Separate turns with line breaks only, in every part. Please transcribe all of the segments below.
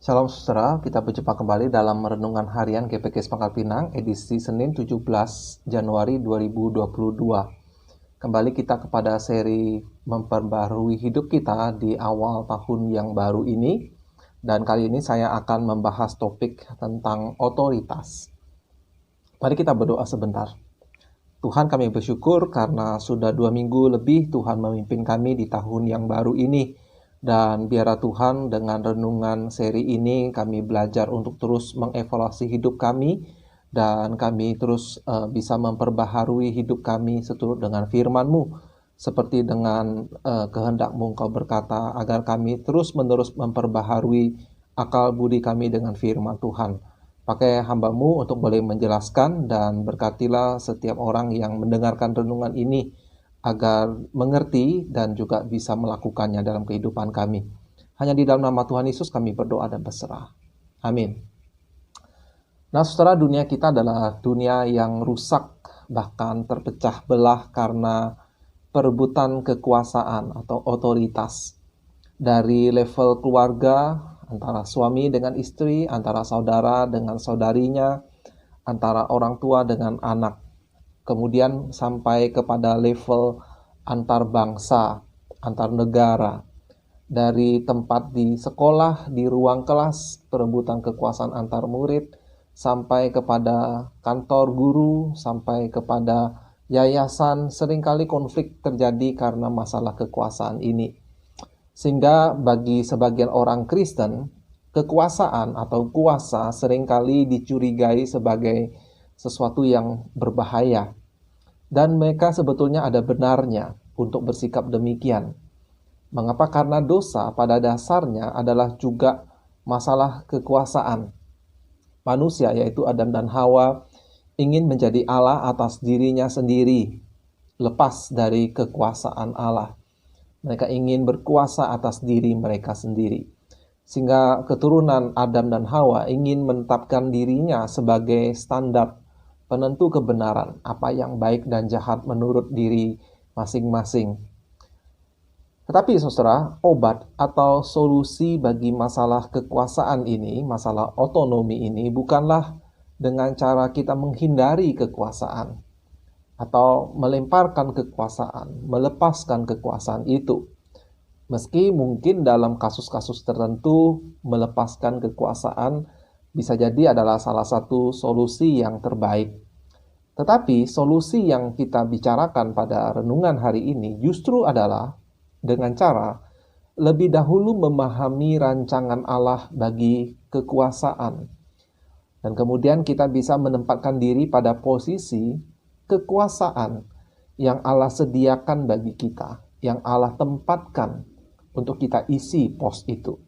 Shalom saudara, kita berjumpa kembali dalam Renungan Harian GPKS Pangkal Pinang, edisi Senin 17 Januari 2022. Kembali kita kepada seri memperbarui hidup kita di awal tahun yang baru ini. Dan kali ini saya akan membahas topik tentang otoritas. Mari kita berdoa sebentar. Tuhan, kami bersyukur karena sudah 2 minggu lebih Tuhan memimpin kami di tahun yang baru ini. Dan biarlah Tuhan dengan renungan seri ini kami belajar untuk terus mengevaluasi hidup kami. Dan kami terus bisa memperbaharui hidup kami seturut dengan firman-Mu. Seperti dengan kehendak-Mu Engkau berkata agar kami terus-menerus memperbaharui akal budi kami dengan firman Tuhan. Pakai hamba-Mu untuk boleh menjelaskan dan berkatilah setiap orang yang mendengarkan renungan ini agar mengerti dan juga bisa melakukannya dalam kehidupan kami. Hanya di dalam nama Tuhan Yesus kami berdoa dan berserah. Amin. Nah, saudara, dunia kita adalah dunia yang rusak, bahkan terpecah belah karena perebutan kekuasaan atau otoritas. Dari level keluarga, antara suami dengan istri, antara saudara dengan saudarinya, antara orang tua dengan anak. Kemudian sampai kepada level antar bangsa, antar negara. Dari tempat di sekolah, di ruang kelas, perebutan kekuasaan antar murid, sampai kepada kantor guru, sampai kepada yayasan, seringkali konflik terjadi karena masalah kekuasaan ini. Sehingga bagi sebagian orang Kristen, kekuasaan atau kuasa seringkali dicurigai sebagai sesuatu yang berbahaya. Dan mereka sebetulnya ada benarnya untuk bersikap demikian. Mengapa? Karena dosa pada dasarnya adalah juga masalah kekuasaan. Manusia, yaitu Adam dan Hawa, ingin menjadi Allah atas dirinya sendiri, lepas dari kekuasaan Allah. Mereka ingin berkuasa atas diri mereka sendiri. Sehingga keturunan Adam dan Hawa ingin menetapkan dirinya sebagai standar penentu kebenaran, apa yang baik dan jahat menurut diri masing-masing. Tetapi saudara, obat atau solusi bagi masalah kekuasaan ini, masalah otonomi ini, bukanlah dengan cara kita menghindari kekuasaan atau melemparkan kekuasaan, melepaskan kekuasaan itu. Meski mungkin dalam kasus-kasus tertentu melepaskan kekuasaan bisa jadi adalah salah satu solusi yang terbaik. Tetapi solusi yang kita bicarakan pada renungan hari ini justru adalah dengan cara lebih dahulu memahami rancangan Allah bagi kekuasaan. Dan kemudian kita bisa menempatkan diri pada posisi kekuasaan yang Allah sediakan bagi kita, yang Allah tempatkan untuk kita isi pos itu.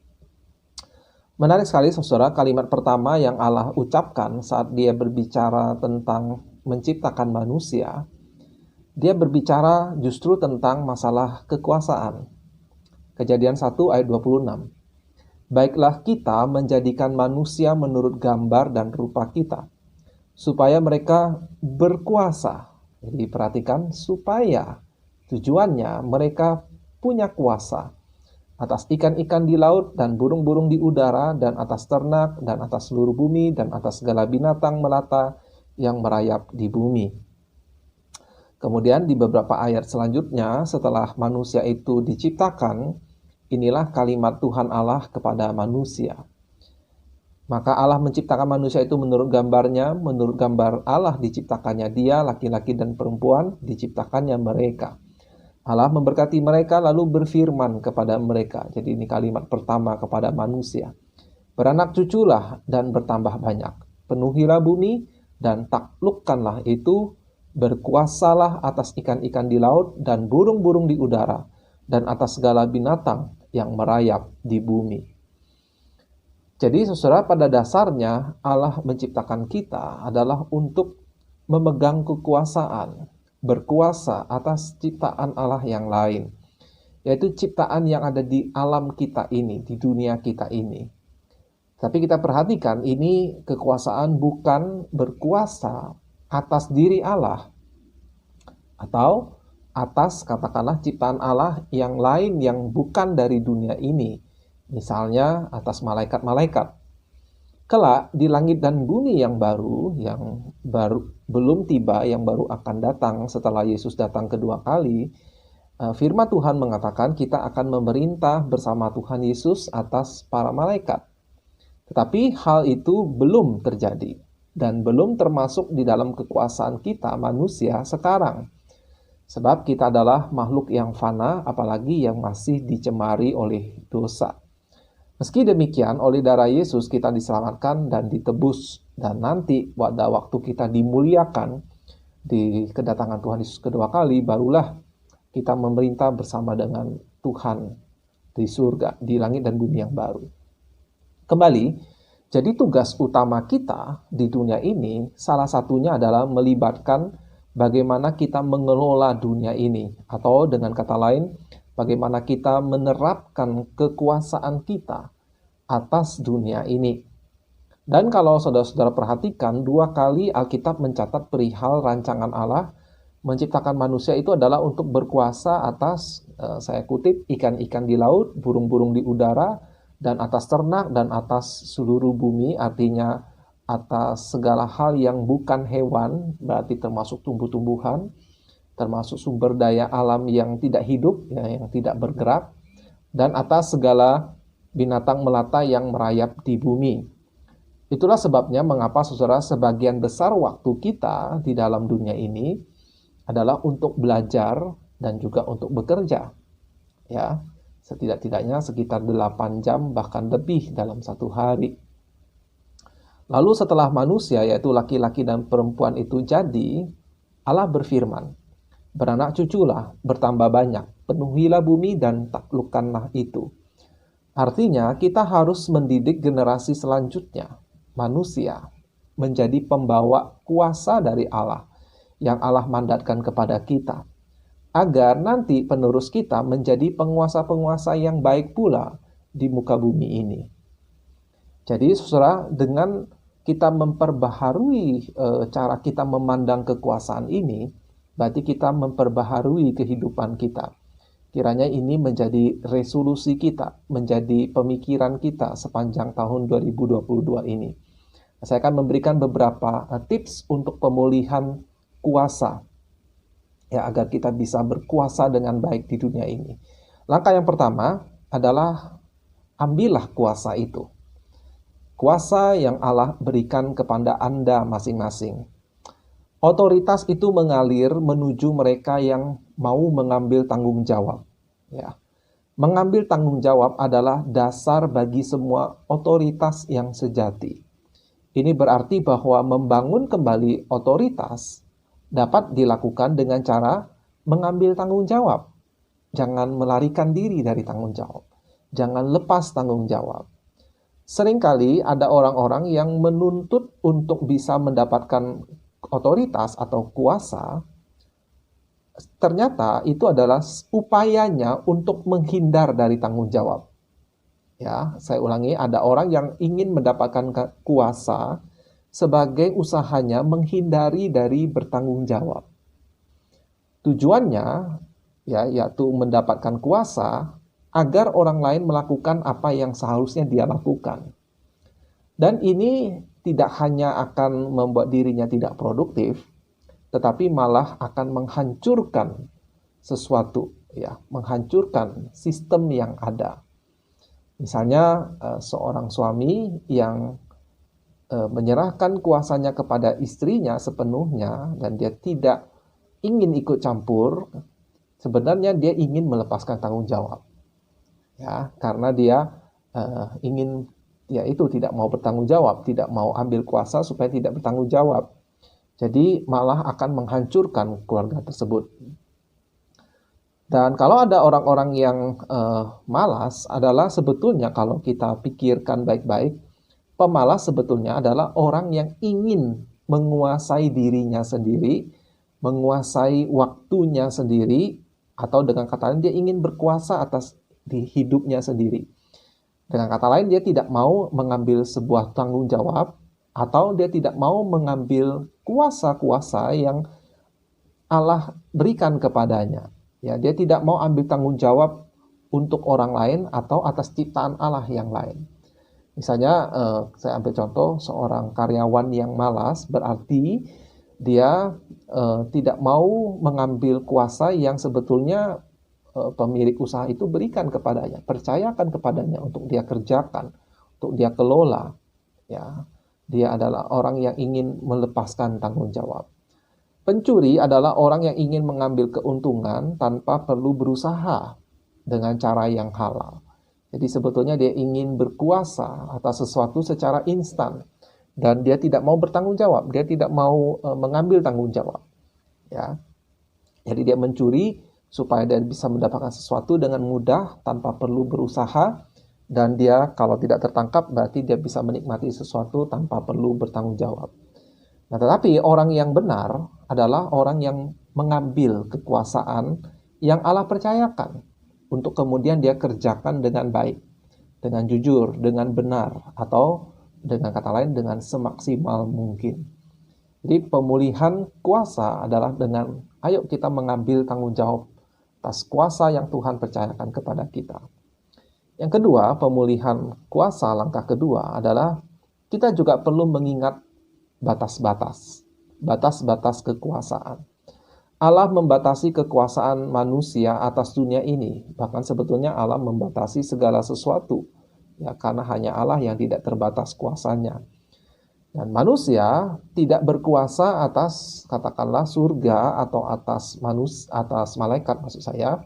Menarik sekali saudara, kalimat pertama yang Allah ucapkan saat dia berbicara tentang menciptakan manusia, dia berbicara justru tentang masalah kekuasaan. Kejadian 1 ayat 26. Baiklah kita menjadikan manusia menurut gambar dan rupa kita, supaya mereka berkuasa. Jadi perhatikan, supaya tujuannya mereka punya kuasa atas ikan-ikan di laut dan burung-burung di udara dan atas ternak dan atas seluruh bumi dan atas segala binatang melata yang merayap di bumi. Kemudian di beberapa ayat selanjutnya setelah manusia itu diciptakan, inilah kalimat Tuhan Allah kepada manusia. Maka Allah menciptakan manusia itu menurut gambarnya, menurut gambar Allah diciptakannya dia, laki-laki dan perempuan, diciptakannya mereka. Allah memberkati mereka lalu berfirman kepada mereka. Jadi ini kalimat pertama kepada manusia. Beranak cuculah dan bertambah banyak. Penuhilah bumi dan taklukkanlah itu, berkuasalah atas ikan-ikan di laut dan burung-burung di udara, dan atas segala binatang yang merayap di bumi. Jadi saudara, pada dasarnya Allah menciptakan kita adalah untuk memegang kekuasaan, berkuasa atas ciptaan Allah yang lain, yaitu ciptaan yang ada di alam kita ini, di dunia kita ini. Tapi kita perhatikan, ini kekuasaan bukan berkuasa atas diri Allah, atau atas katakanlah ciptaan Allah yang lain yang bukan dari dunia ini, misalnya atas malaikat-malaikat. Kelak di langit dan bumi yang baru belum tiba, yang baru akan datang setelah Yesus datang kedua kali, firman Tuhan mengatakan kita akan memerintah bersama Tuhan Yesus atas para malaikat. Tetapi hal itu belum terjadi dan belum termasuk di dalam kekuasaan kita manusia sekarang. Sebab kita adalah makhluk yang fana, apalagi yang masih dicemari oleh dosa. Meski demikian, oleh darah Yesus kita diselamatkan dan ditebus. Dan nanti pada waktu kita dimuliakan di kedatangan Tuhan Yesus kedua kali, barulah kita memerintah bersama dengan Tuhan di surga, di langit dan bumi yang baru. Kembali, jadi tugas utama kita di dunia ini salah satunya adalah melibatkan bagaimana kita mengelola dunia ini. Atau dengan kata lain, bagaimana kita menerapkan kekuasaan kita atas dunia ini. Dan kalau saudara-saudara perhatikan, 2 kali Alkitab mencatat perihal rancangan Allah menciptakan manusia itu adalah untuk berkuasa atas, saya kutip, ikan-ikan di laut, burung-burung di udara, dan atas ternak, dan atas seluruh bumi, artinya atas segala hal yang bukan hewan, berarti termasuk tumbuh-tumbuhan, termasuk sumber daya alam yang tidak hidup, ya, yang tidak bergerak, dan atas segala binatang melata yang merayap di bumi. Itulah sebabnya mengapa saudara sebagian besar waktu kita di dalam dunia ini adalah untuk belajar dan juga untuk bekerja. Ya, setidak-tidaknya sekitar 8 jam bahkan lebih dalam satu hari. Lalu setelah manusia, yaitu laki-laki dan perempuan itu jadi, Allah berfirman, "Beranak cuculah, bertambah banyak, penuhilah bumi dan taklukkanlah itu." Artinya, kita harus mendidik generasi selanjutnya, manusia, menjadi pembawa kuasa dari Allah, yang Allah mandatkan kepada kita, agar nanti penerus kita menjadi penguasa-penguasa yang baik pula di muka bumi ini. Jadi, saudara, dengan kita memperbaharui cara kita memandang kekuasaan ini, berarti kita memperbaharui kehidupan kita. Kiranya ini menjadi resolusi kita, menjadi pemikiran kita sepanjang tahun 2022 ini. Saya akan memberikan beberapa tips untuk pemulihan kuasa, ya, agar kita bisa berkuasa dengan baik di dunia ini. Langkah yang pertama adalah ambillah kuasa itu. Kuasa yang Allah berikan kepada Anda masing-masing. Otoritas itu mengalir menuju mereka yang mau mengambil tanggung jawab. Ya. Mengambil tanggung jawab adalah dasar bagi semua otoritas yang sejati. Ini berarti bahwa membangun kembali otoritas dapat dilakukan dengan cara mengambil tanggung jawab. Jangan melarikan diri dari tanggung jawab. Jangan lepas tanggung jawab. Seringkali ada orang-orang yang menuntut untuk bisa mendapatkan otoritas atau kuasa, ternyata itu adalah upayanya untuk menghindar dari tanggung jawab. Ya, saya ulangi, ada orang yang ingin mendapatkan kuasa sebagai usahanya menghindari dari bertanggung jawab. Tujuannya, ya, yaitu mendapatkan kuasa agar orang lain melakukan apa yang seharusnya dia lakukan. Dan ini tidak hanya akan membuat dirinya tidak produktif, tetapi malah akan menghancurkan sesuatu, ya, menghancurkan sistem yang ada. Misalnya seorang suami yang menyerahkan kuasanya kepada istrinya sepenuhnya dan dia tidak ingin ikut campur, sebenarnya dia ingin melepaskan tanggung jawab. Ya, karena dia ingin, ya, itu tidak mau bertanggung jawab, tidak mau ambil kuasa supaya tidak bertanggung jawab. Jadi malah akan menghancurkan keluarga tersebut. Dan kalau ada orang-orang yang malas, adalah sebetulnya kalau kita pikirkan baik-baik, pemalas sebetulnya adalah orang yang ingin menguasai dirinya sendiri, menguasai waktunya sendiri, atau dengan kata lain dia ingin berkuasa atas di hidupnya sendiri. Dengan kata lain, dia tidak mau mengambil sebuah tanggung jawab, atau dia tidak mau mengambil kuasa-kuasa yang Allah berikan kepadanya. Ya, dia tidak mau ambil tanggung jawab untuk orang lain atau atas ciptaan Allah yang lain. Misalnya, saya ambil contoh seorang karyawan yang malas, berarti dia tidak mau mengambil kuasa yang sebetulnya pemilik usaha itu berikan kepadanya, percayakan kepadanya untuk dia kerjakan, untuk dia kelola. Ya, dia adalah orang yang ingin melepaskan tanggung jawab. Pencuri adalah orang yang ingin mengambil keuntungan tanpa perlu berusaha dengan cara yang halal. Jadi sebetulnya dia ingin berkuasa atas sesuatu secara instan. Dan dia tidak mau bertanggung jawab, dia tidak mau mengambil tanggung jawab. Ya, jadi dia mencuri supaya dia bisa mendapatkan sesuatu dengan mudah tanpa perlu berusaha, dan dia kalau tidak tertangkap berarti dia bisa menikmati sesuatu tanpa perlu bertanggung jawab. Nah, tetapi orang yang benar adalah orang yang mengambil kekuasaan yang Allah percayakan untuk kemudian dia kerjakan dengan baik, dengan jujur, dengan benar, atau dengan kata lain, dengan semaksimal mungkin. Jadi pemulihan kuasa adalah dengan, ayo kita mengambil tanggung jawab atas kuasa yang Tuhan percayakan kepada kita. Yang kedua, pemulihan kuasa, langkah kedua adalah kita juga perlu mengingat batas-batas. Batas-batas kekuasaan. Allah membatasi kekuasaan manusia atas dunia ini. Bahkan sebetulnya Allah membatasi segala sesuatu. Ya, karena hanya Allah yang tidak terbatas kuasanya. Dan manusia tidak berkuasa atas, katakanlah, surga atau atas malaikat maksud saya,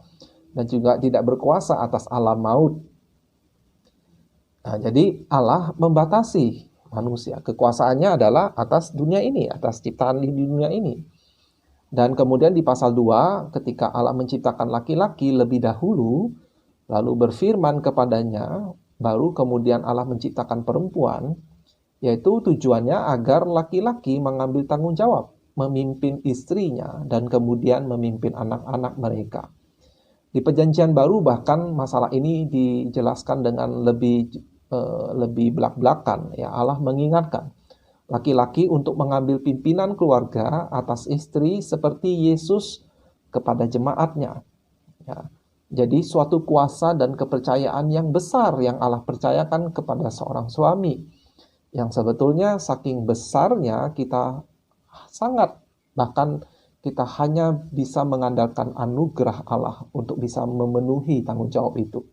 dan juga tidak berkuasa atas alam maut. Nah, jadi Allah membatasi manusia. Kekuasaannya adalah atas dunia ini, atas ciptaan di dunia ini. Dan kemudian di pasal 2, ketika Allah menciptakan laki-laki lebih dahulu, lalu berfirman kepadanya, baru kemudian Allah menciptakan perempuan, yaitu tujuannya agar laki-laki mengambil tanggung jawab, memimpin istrinya, dan kemudian memimpin anak-anak mereka. Di Perjanjian Baru bahkan masalah ini dijelaskan dengan lebih belak-belakan. Ya, Allah mengingatkan laki-laki untuk mengambil pimpinan keluarga atas istri seperti Yesus kepada jemaatnya. Ya. Jadi suatu kuasa dan kepercayaan yang besar yang Allah percayakan kepada seorang suami. Yang sebetulnya saking besarnya kita bahkan kita hanya bisa mengandalkan anugerah Allah untuk bisa memenuhi tanggung jawab itu.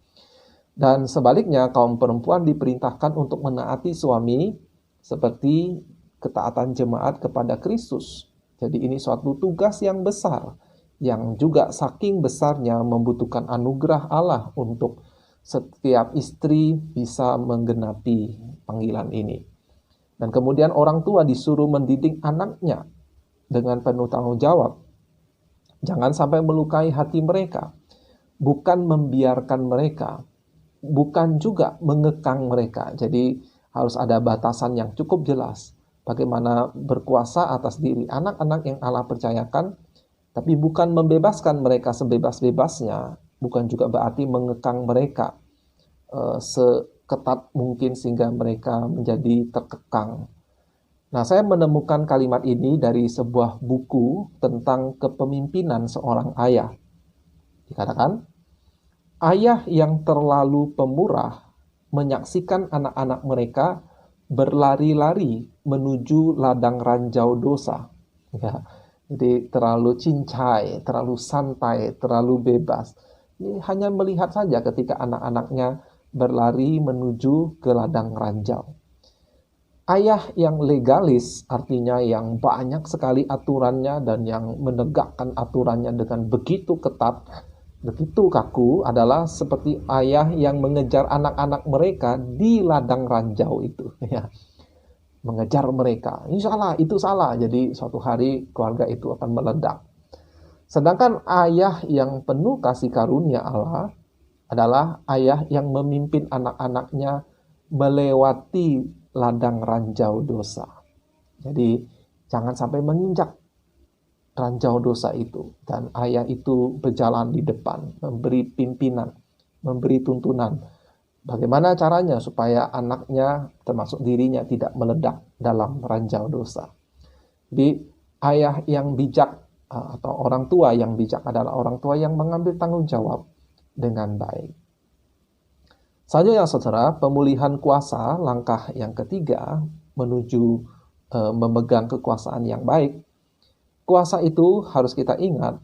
Dan sebaliknya kaum perempuan diperintahkan untuk menaati suami seperti ketaatan jemaat kepada Kristus. Jadi ini suatu tugas yang besar, yang juga saking besarnya membutuhkan anugerah Allah untuk setiap istri bisa menggenapi panggilan ini. Dan kemudian orang tua disuruh mendidik anaknya dengan penuh tanggung jawab. Jangan sampai melukai hati mereka, bukan membiarkan mereka, bukan juga mengekang mereka. Jadi harus ada batasan yang cukup jelas. Bagaimana berkuasa atas diri anak-anak yang Allah percayakan, tapi bukan membebaskan mereka sebebas-bebasnya, bukan juga berarti mengekang mereka seketat mungkin sehingga mereka menjadi terkekang. Nah, saya menemukan kalimat ini dari sebuah buku tentang kepemimpinan seorang ayah. Dikatakan, ayah yang terlalu pemurah menyaksikan anak-anak mereka berlari-lari menuju ladang ranjau dosa. Ya, jadi terlalu cincai, terlalu santai, terlalu bebas. Ini hanya melihat saja ketika anak-anaknya berlari menuju ke ladang ranjau. Ayah yang legalis, artinya yang banyak sekali aturannya dan yang menegakkan aturannya dengan begitu ketat, begitu kaku, adalah seperti ayah yang mengejar anak-anak mereka di ladang ranjau itu. Ya. Mengejar mereka. Ini salah, itu salah. Jadi suatu hari keluarga itu akan meledak. Sedangkan ayah yang penuh kasih karunia Allah adalah ayah yang memimpin anak-anaknya melewati ladang ranjau dosa. Jadi jangan sampai menginjak ranjau dosa itu. Dan ayah itu berjalan di depan, memberi pimpinan, memberi tuntunan. Bagaimana caranya supaya anaknya, termasuk dirinya, tidak meledak dalam ranjau dosa. Jadi ayah yang bijak atau orang tua yang bijak adalah orang tua yang mengambil tanggung jawab dengan baik. Selanjutnya, saudara, pemulihan kuasa, langkah yang ketiga menuju memegang kekuasaan yang baik. Kuasa itu harus kita ingat,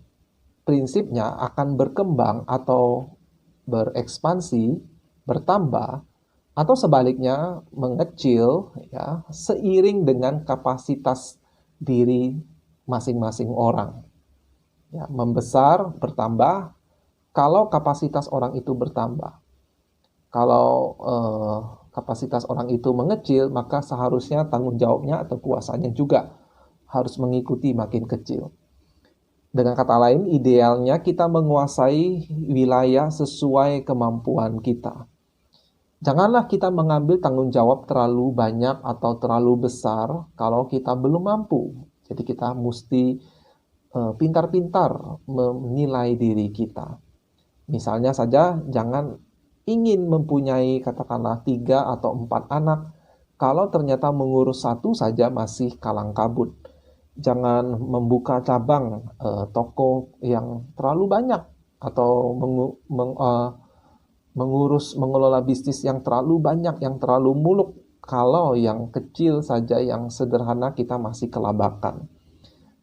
prinsipnya akan berkembang atau berekspansi, bertambah, atau sebaliknya mengecil ya, seiring dengan kapasitas diri masing-masing orang. Ya, membesar, bertambah, kalau kapasitas orang itu bertambah. Kalau kapasitas orang itu mengecil, maka seharusnya tanggung jawabnya atau kuasanya juga harus mengikuti makin kecil. Dengan kata lain, idealnya kita menguasai wilayah sesuai kemampuan kita. Janganlah kita mengambil tanggung jawab terlalu banyak atau terlalu besar kalau kita belum mampu. Jadi kita mesti pintar-pintar menilai diri kita. Misalnya saja, jangan ingin mempunyai katakanlah 3 atau 4 anak, kalau ternyata mengurus satu saja masih kalang kabut. Jangan membuka cabang toko yang terlalu banyak atau mengelola bisnis yang terlalu banyak, yang terlalu muluk, kalau yang kecil saja, yang sederhana kita masih kelabakan.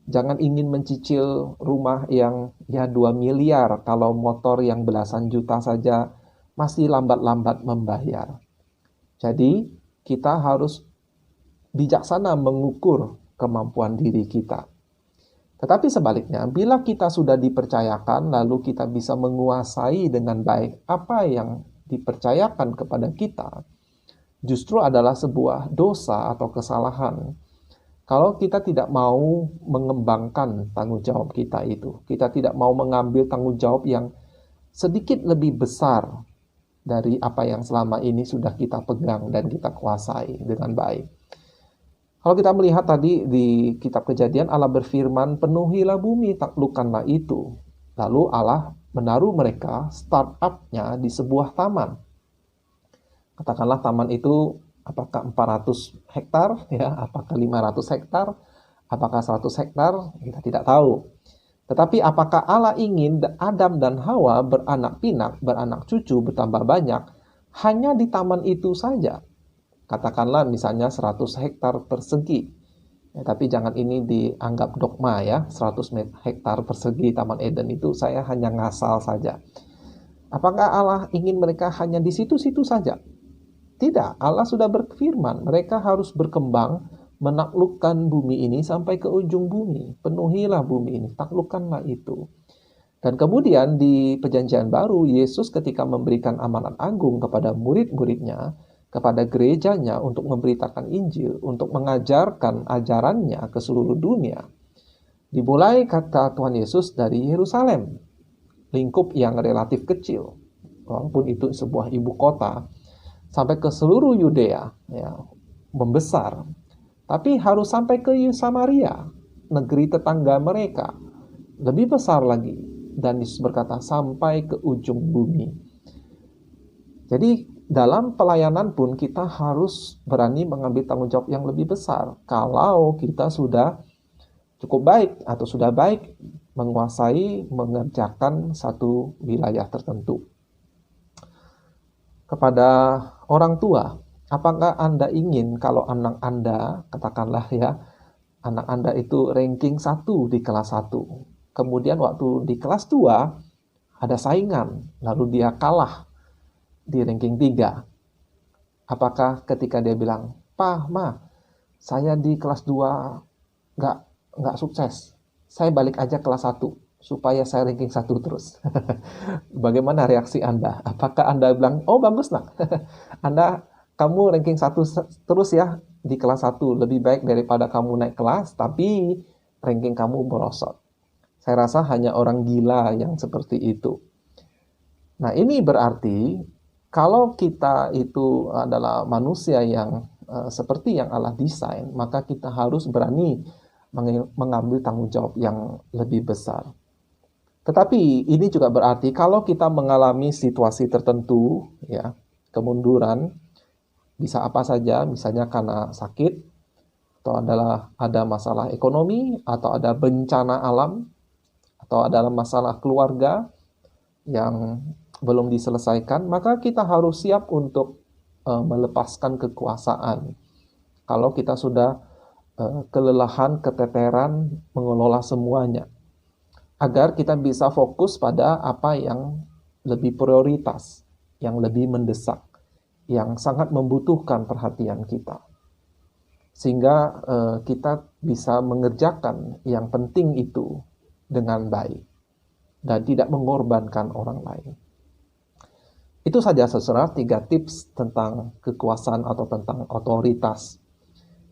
Jangan ingin mencicil rumah yang 2 miliar kalau motor yang belasan juta saja masih lambat-lambat membayar. Jadi kita harus bijaksana mengukur kemampuan diri kita. Tetapi sebaliknya, bila kita sudah dipercayakan lalu kita bisa menguasai dengan baik apa yang dipercayakan kepada kita, justru adalah sebuah dosa atau kesalahan kalau kita tidak mau mengembangkan tanggung jawab kita itu. Kita tidak mau mengambil tanggung jawab yang sedikit lebih besar dari apa yang selama ini sudah kita pegang dan kita kuasai dengan baik. Kalau kita melihat tadi di kitab Kejadian, Allah berfirman, penuhilah bumi, taklukkanlah itu. Lalu Allah menaruh mereka startup-nya di sebuah taman. Katakanlah taman itu apakah 400 hektar, ya, apakah 500 hektar, apakah 100 hektar, kita tidak tahu. Tetapi apakah Allah ingin Adam dan Hawa beranak pinak, beranak cucu, bertambah banyak, hanya di taman itu saja? Katakanlah misalnya 100 hektar persegi. Ya, tapi jangan ini dianggap dogma ya, 100 hektar persegi Taman Eden itu saya hanya ngasal saja. Apakah Allah ingin mereka hanya di situ-situ saja? Tidak, Allah sudah berfirman, mereka harus berkembang, menaklukkan bumi ini sampai ke ujung bumi. Penuhilah bumi ini, taklukkanlah itu. Dan kemudian di Perjanjian Baru, Yesus ketika memberikan amanat agung kepada murid-muridnya, kepada gerejanya untuk memberitakan Injil, untuk mengajarkan ajarannya ke seluruh dunia. Dimulai kata Tuhan Yesus dari Yerusalem, lingkup yang relatif kecil, walaupun itu sebuah ibu kota, sampai ke seluruh Yudea, ya, membesar. Tapi harus sampai ke Samaria, negeri tetangga mereka, lebih besar lagi. Dan Yesus berkata, sampai ke ujung bumi. Jadi dalam pelayanan pun kita harus berani mengambil tanggung jawab yang lebih besar. Kalau kita sudah cukup baik atau sudah baik menguasai, mengerjakan satu wilayah tertentu. Kepada orang tua, apakah Anda ingin kalau anak Anda, katakanlah ya, anak Anda itu ranking 1 di kelas 1. Kemudian waktu di kelas 2 ada saingan, lalu dia kalah di ranking 3. Apakah ketika dia bilang, "Pa, Ma, saya di kelas 2 nggak sukses. Saya balik aja kelas 1 supaya saya ranking 1 terus." Bagaimana reaksi Anda? Apakah Anda bilang, "Oh, bagus, Nak. Kamu ranking 1 terus ya di kelas 1. Lebih baik daripada kamu naik kelas, tapi ranking kamu merosot." Saya rasa hanya orang gila yang seperti itu. Nah, ini berarti kalau kita itu adalah manusia yang seperti yang Allah desain, maka kita harus berani mengambil tanggung jawab yang lebih besar. Tetapi ini juga berarti kalau kita mengalami situasi tertentu, ya, kemunduran, bisa apa saja, misalnya karena sakit, atau ada masalah ekonomi, atau ada bencana alam, atau adalah masalah keluarga yang belum diselesaikan, maka kita harus siap untuk melepaskan kekuasaan. Kalau kita sudah kelelahan, keteteran mengelola semuanya, agar kita bisa fokus pada apa yang lebih prioritas, yang lebih mendesak, yang sangat membutuhkan perhatian kita. Sehingga kita bisa mengerjakan yang penting itu dengan baik dan tidak mengorbankan orang lain. Itu saja saudara 3 tips tentang kekuasaan atau tentang otoritas.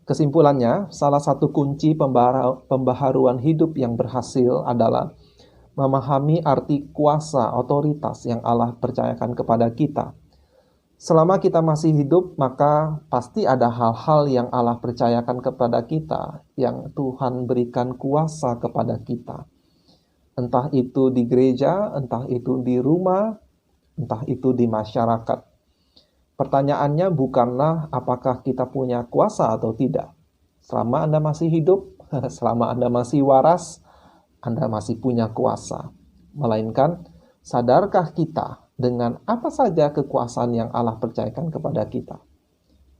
Kesimpulannya, salah satu kunci pembaharuan hidup yang berhasil adalah memahami arti kuasa otoritas yang Allah percayakan kepada kita. Selama kita masih hidup, maka pasti ada hal-hal yang Allah percayakan kepada kita, yang Tuhan berikan kuasa kepada kita. Entah itu di gereja, entah itu di rumah, entah itu di masyarakat. Pertanyaannya bukanlah apakah kita punya kuasa atau tidak. Selama Anda masih hidup, selama Anda masih waras, Anda masih punya kuasa. Melainkan, sadarkah kita dengan apa saja kekuasaan yang Allah percayakan kepada kita?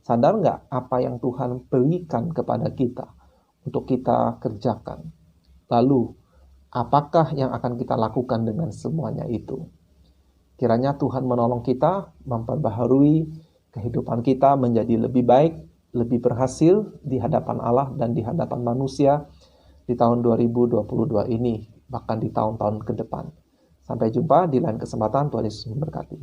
Sadar nggak apa yang Tuhan berikan kepada kita untuk kita kerjakan? Lalu, apakah yang akan kita lakukan dengan semuanya itu? Kiranya Tuhan menolong kita memperbaharui kehidupan kita menjadi lebih baik, lebih berhasil di hadapan Allah dan di hadapan manusia di tahun 2022 ini, bahkan di tahun-tahun ke depan. Sampai jumpa di lain kesempatan. Tuhan Yesus memberkati.